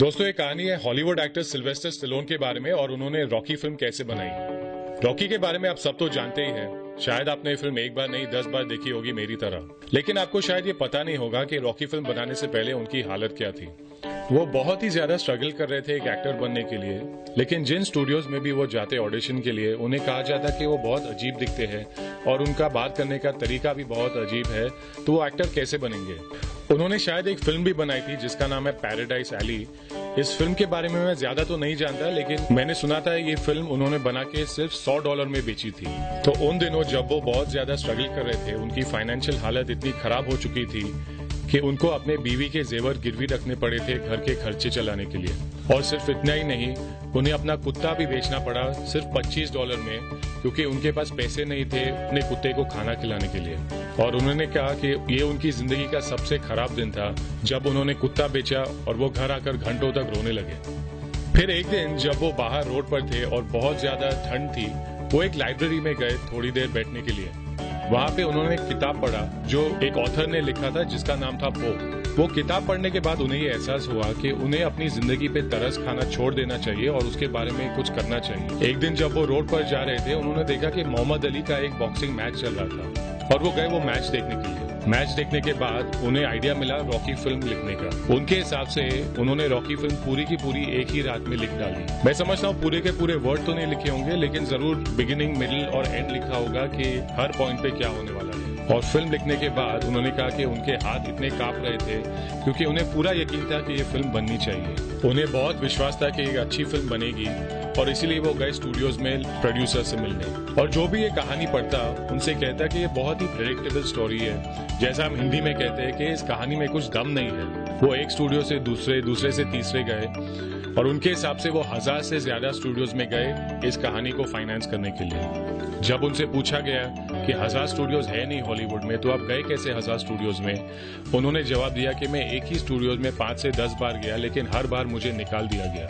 दोस्तों ये कहानी है हॉलीवुड एक्टर सिल्वेस्टर स्टेलोन के बारे में और उन्होंने रॉकी फिल्म कैसे बनाई। रॉकी के बारे में आप सब तो जानते ही हैं। शायद आपने ये फिल्म एक बार नहीं 10 बार देखी होगी मेरी तरह, लेकिन आपको शायद ये पता नहीं होगा कि रॉकी फिल्म बनाने से पहले उनकी हालत क्या थी। वो बहुत ही ज्यादा स्ट्रगल कर रहे थे एक एक्टर बनने के लिए, लेकिन जिन स्टूडियोज में भी वो जाते ऑडिशन के लिए उन्हें कहा जाता कि वो बहुत अजीब दिखते हैं और उनका बात करने का तरीका भी बहुत अजीब है, तो वो एक्टर कैसे बनेंगे। उन्होंने शायद एक फिल्म भी बनाई थी जिसका नाम है पैराडाइज एली। इस फिल्म के बारे में मैं ज्यादा तो नहीं जानता, लेकिन मैंने सुना था ये फिल्म उन्होंने बना के सिर्फ $100 में बेची थी। तो उन दिनों जब वो बहुत ज्यादा स्ट्रगल कर रहे थे, उनकी फाइनेंशियल हालत इतनी खराब हो चुकी थी कि उनको अपने बीवी के जेवर गिरवी रखने पड़े थे घर के खर्चे चलाने के लिए। और सिर्फ इतना ही नहीं, उन्हें अपना कुत्ता भी बेचना पड़ा सिर्फ $25 में, क्योंकि उनके पास पैसे नहीं थे अपने कुत्ते को खाना खिलाने के लिए। और उन्होंने कहा कि ये उनकी जिंदगी का सबसे खराब दिन था जब उन्होंने कुत्ता बेचा और वो घर आकर घंटों तक रोने लगे। फिर एक दिन जब वो बाहर रोड पर थे और बहुत ज्यादा ठंड थी, वो एक लाइब्रेरी में गए थोड़ी देर बैठने के लिए। वहाँ पे उन्होंने एक किताब पढ़ा जो एक ऑथर ने लिखा था जिसका नाम था पो। वो किताब पढ़ने के बाद उन्हें ये एहसास हुआ कि उन्हें अपनी जिंदगी पे तरस खाना छोड़ देना चाहिए और उसके बारे में कुछ करना चाहिए। एक दिन जब वो रोड पर जा रहे थे, उन्होंने देखा कि मोहम्मद अली का एक बॉक्सिंग मैच चल रहा था और वो गए वो मैच देखने के लिए। मैच देखने के बाद उन्हें आइडिया मिला रॉकी फिल्म लिखने का। उनके हिसाब से उन्होंने रॉकी फिल्म पूरी की पूरी एक ही रात में लिख डाली। मैं समझता हूँ पूरे के पूरे वर्ड तो नहीं लिखे होंगे, लेकिन जरूर बिगिनिंग, मिडिल और एंड लिखा होगा कि हर पॉइंट पे क्या होने वाला है। और फिल्म लिखने के बाद उन्होंने कहा कि उनके हाथ इतने कांप रहे थे क्योंकि उन्हें पूरा यकीन था कि ये फिल्म बननी चाहिए। उन्हें बहुत विश्वास था कि एक अच्छी फिल्म बनेगी और इसीलिए वो गए स्टूडियोज में प्रोड्यूसर से मिलने। और जो भी ये कहानी पढ़ता उनसे कहता कि ये बहुत ही प्रेडिक्टेबल स्टोरी है। जैसा हम हिंदी में कहते हैं कि इस कहानी में कुछ दम नहीं है। वो एक स्टूडियो से दूसरे, दूसरे से तीसरे गए और उनके हिसाब से वो 1000 से ज्यादा स्टूडियोज में गए इस कहानी को फाइनेंस करने के लिए। जब उनसे पूछा गया कि 1000 स्टूडियोज है नहीं हॉलीवुड में, तो आप गए कैसे 1000 स्टूडियोज में, उन्होंने जवाब दिया कि मैं एक ही स्टूडियोज में 5 से 10 बार गया, लेकिन हर बार मुझे निकाल दिया गया।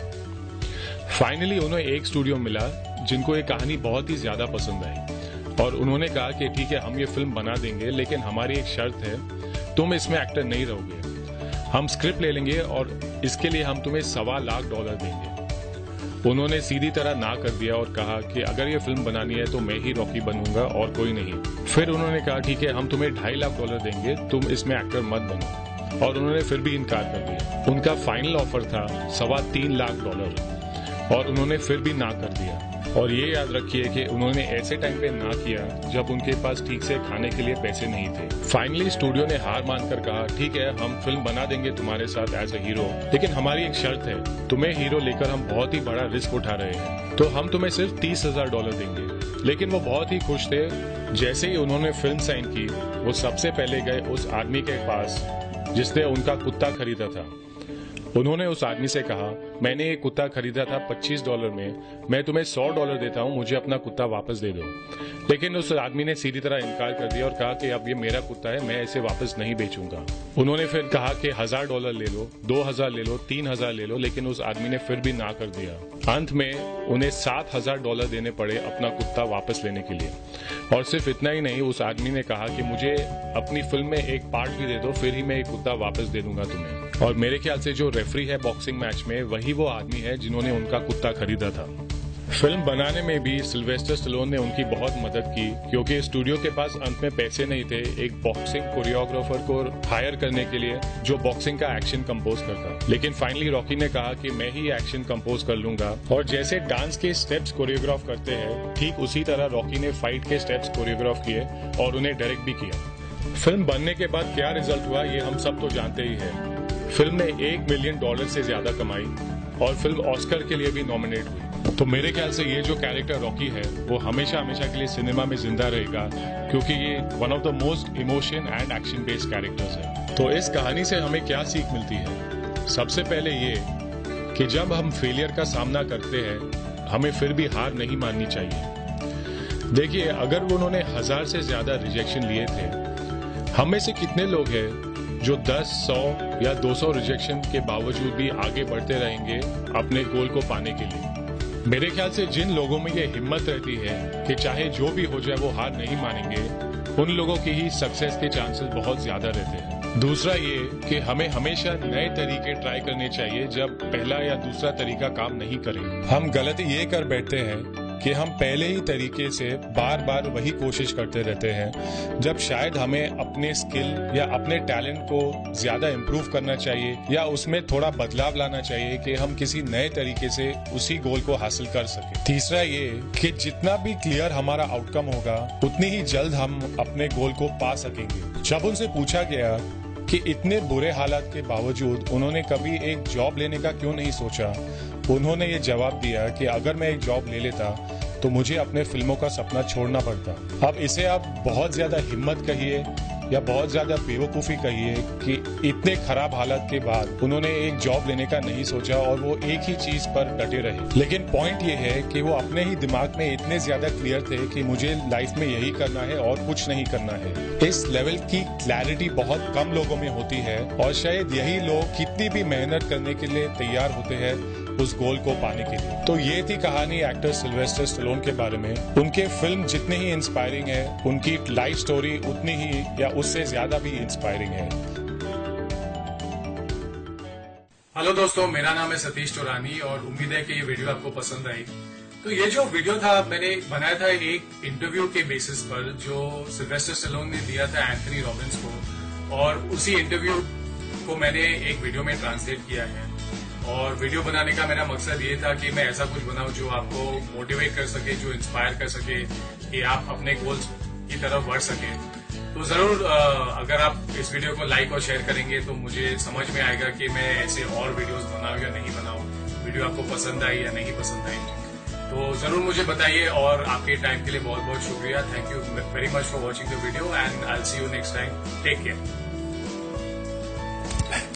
फाइनली उन्हें एक स्टूडियो मिला जिनको ये कहानी बहुत ही ज्यादा पसंद आई और उन्होंने कहा कि ठीक है, हम ये फिल्म बना देंगे, लेकिन हमारी एक शर्त है, तुम इसमें एक्टर नहीं रहोगे। हम स्क्रिप्ट ले लेंगे और इसके लिए हम तुम्हें $1.25 लाख देंगे। उन्होंने सीधी तरह ना कर दिया और कहा कि अगर ये फिल्म बनानी है तो मैं ही रॉकी बनूंगा और कोई नहीं। फिर उन्होंने कहा ठीक है, हम तुम्हें $2.5 लाख देंगे, तुम इसमें एक्टर मत बनो। और उन्होंने फिर भी इनकार कर दिया। उनका फाइनल ऑफर था $3.25 लाख और उन्होंने फिर भी ना कर दिया। और ये याद रखिए कि उन्होंने ऐसे टाइम पे ना किया जब उनके पास ठीक से खाने के लिए पैसे नहीं थे। फाइनली स्टूडियो ने हार मानकर कहा ठीक है, हम फिल्म बना देंगे तुम्हारे साथ एज ए हीरो, लेकिन हमारी एक शर्त है, तुम्हें हीरो लेकर हम बहुत ही बड़ा रिस्क उठा रहे हैं, तो हम तुम्हें सिर्फ $30,000 देंगे। लेकिन वो बहुत ही खुश थे। जैसे ही उन्होंने फिल्म साइन की, वो सबसे पहले गए उस आदमी के पास जिसने उनका कुत्ता खरीदा था। उन्होंने उस आदमी से कहा, मैंने ये कुत्ता खरीदा था $25 में, मैं तुम्हें $100 देता हूँ, मुझे अपना कुत्ता वापस दे दो। लेकिन उस आदमी ने सीधी तरह इनकार कर दिया और कहा कि अब ये मेरा कुत्ता है, मैं इसे वापस नहीं बेचूंगा। उन्होंने फिर कहा कि $1000 ले लो, 2000 ले लो, 3000 ले लो, लेकिन उस आदमी ने फिर भी ना कर दिया। अंत में उन्हें $7000 देने पड़े अपना कुत्ता वापस लेने के लिए। और सिर्फ इतना ही नहीं, उस आदमी ने कहा कि मुझे अपनी फिल्म में एक पार्ट भी दे दो, फिर ही मैं ये कुत्ता वापस दे दूंगा तुम्हें। और मेरे ख्याल से जो रेफरी है बॉक्सिंग मैच में, वही वो आदमी है जिन्होंने उनका कुत्ता खरीदा था। फिल्म बनाने में भी सिल्वेस्टर स्टेलोन ने उनकी बहुत मदद की, क्योंकि स्टूडियो के पास अंत में पैसे नहीं थे एक बॉक्सिंग कोरियोग्राफर को हायर करने के लिए जो बॉक्सिंग का एक्शन कंपोज करता। लेकिन फाइनली रॉकी ने कहा कि मैं ही एक्शन कंपोज कर लूंगा। और जैसे डांस के स्टेप्स कोरियोग्राफ करते हैं, ठीक उसी तरह रॉकी ने फाइट के स्टेप्स कोरियोग्राफ किए और उन्हें डायरेक्ट भी किया। फिल्म बनने के बाद क्या रिजल्ट हुआ ये हम सब तो जानते ही है। फिल्म ने $1 मिलियन से ज्यादा कमाई और फिल्म ऑस्कर के लिए भी नॉमिनेट हुई। तो मेरे ख्याल से ये जो कैरेक्टर रॉकी है वो हमेशा हमेशा के लिए सिनेमा में जिंदा रहेगा, क्योंकि ये one of the most emotion and action based characters है। तो इस कहानी से हमें क्या सीख मिलती है? सबसे पहले ये कि जब हम फेलियर का सामना करते हैं, हमें फिर भी हार नहीं माननी चाहिए। देखिए, अगर उन्होंने 1000 से ज्यादा रिजेक्शन लिए थे, हम में से कितने लोग हैं जो 10, 100 या 200 रिजेक्शन के बावजूद भी आगे बढ़ते रहेंगे अपने गोल को पाने के लिए? मेरे ख्याल से जिन लोगों में ये हिम्मत रहती है कि चाहे जो भी हो जाए वो हार नहीं मानेंगे, उन लोगों की ही सक्सेस के चांसेस बहुत ज्यादा रहते हैं। दूसरा ये कि हमें हमेशा नए तरीके ट्राई करने चाहिए जब पहला या दूसरा तरीका काम नहीं करे। हम गलती ये कर बैठते हैं कि हम पहले ही तरीके से बार बार वही कोशिश करते रहते हैं, जब शायद हमें अपने स्किल या अपने टैलेंट को ज्यादा इम्प्रूव करना चाहिए या उसमें थोड़ा बदलाव लाना चाहिए कि हम किसी नए तरीके से उसी गोल को हासिल कर सके। तीसरा ये कि जितना भी क्लियर हमारा आउटकम होगा उतनी ही जल्द हम अपने गोल को पा सकेंगे। जब उनसे पूछा गया कि इतने बुरे हालात के बावजूद उन्होंने कभी एक जॉब लेने का क्यों नहीं सोचा, उन्होंने ये जवाब दिया कि अगर मैं एक जॉब ले लेता तो मुझे अपने फिल्मों का सपना छोड़ना पड़ता। अब इसे आप बहुत ज्यादा हिम्मत कहिए या बहुत ज्यादा बेवकूफी कहिए कि इतने खराब हालात के बाद उन्होंने एक जॉब लेने का नहीं सोचा और वो एक ही चीज पर डटे रहे। लेकिन पॉइंट ये है कि वो अपने ही दिमाग में इतने ज्यादा क्लियर थे कि मुझे लाइफ में यही करना है और कुछ नहीं करना है। इस लेवल की क्लैरिटी बहुत कम लोगों में होती है और शायद यही लोग कितनी भी मेहनत करने के लिए तैयार होते हैं उस गोल को पाने के लिए। तो ये थी कहानी एक्टर सिल्वेस्टर स्टेलोन के बारे में। उनके फिल्म जितने ही इंस्पायरिंग है, उनकी लाइफ स्टोरी उतनी ही या उससे ज्यादा भी इंस्पायरिंग है। हेलो दोस्तों, मेरा नाम है सतीश चौरानी और उम्मीद है कि ये वीडियो आपको पसंद आई। तो ये जो वीडियो था मैंने बनाया था एक इंटरव्यू के बेसिस पर जो सिल्वेस्टर स्टेलोन ने दिया था एंथनी रॉबिन्स को, और उसी इंटरव्यू को मैंने एक वीडियो में ट्रांसलेट किया है। और वीडियो बनाने का मेरा मकसद ये था कि मैं ऐसा कुछ बनाऊं जो आपको मोटिवेट कर सके, जो इंस्पायर कर सके कि आप अपने गोल्स की तरफ बढ़ सके। तो जरूर अगर आप इस वीडियो को लाइक और शेयर करेंगे तो मुझे समझ में आएगा कि मैं ऐसे और वीडियोस बनाऊं या नहीं बनाऊं, वीडियो आपको पसंद आई या नहीं पसंद आई। तो जरूर मुझे बताइए और आपके टाइम के लिए बहुत बहुत शुक्रिया। Thank you very much for watching the video and I will see you next time. Take care.